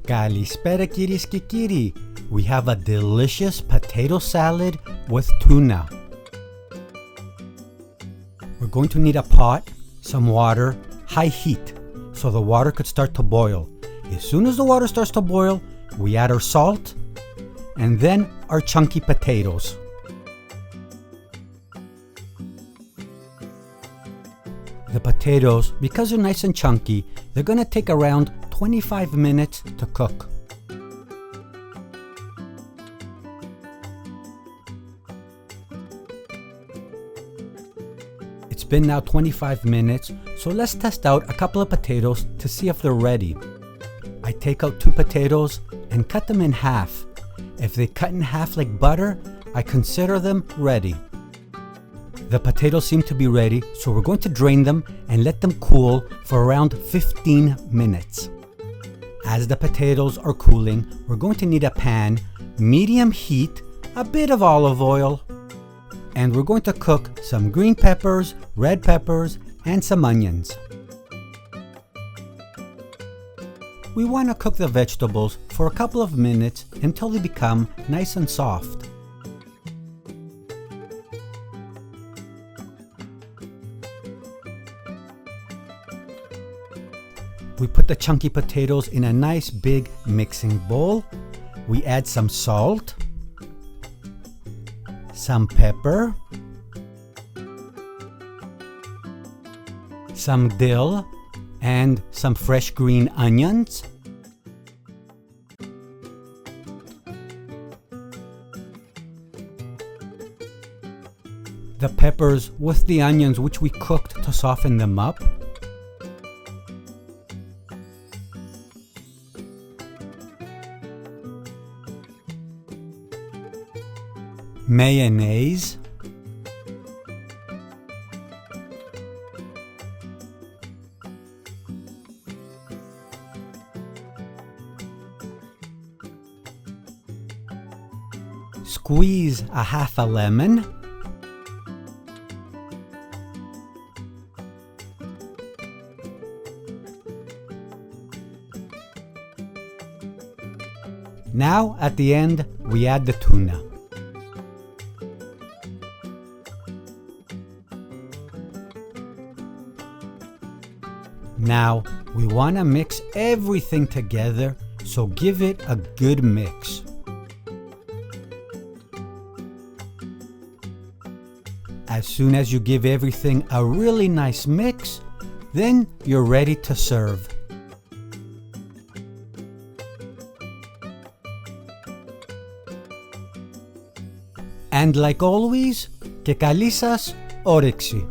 Kalispera κυρίες και κύριοι. We have a delicious potato salad with tuna. We're going to need a pot, some water, high heat, so the water could start to boil. As soon as the water starts to boil, we add our salt and then our chunky potatoes. The potatoes, because they're nice and chunky, they're going to take around 25 minutes to cook. It's been now 25 minutes, so let's test out a couple of potatoes to see if they're ready. I take out 2 potatoes and cut them in half. If they cut in half like butter, I consider them ready. The potatoes seem to be ready, so we're going to drain them and let them cool for around 15 minutes. As the potatoes are cooling, we're going to need a pan, medium heat, a bit of olive oil, and we're going to cook some green peppers, red peppers, and some onions. We want to cook the vegetables for a couple of minutes until they become nice and soft. We put the chunky potatoes in a nice big mixing bowl. We add some salt, some pepper, some dill, and some fresh green onions. The peppers with the onions which we cooked to soften them up. Mayonnaise, squeeze a half a lemon, now at the end we add the tuna. Now, we want to mix everything together, so give it a good mix. As soon as you give everything a really nice mix, then you're ready to serve. And like always, και καλή σας όρεξη!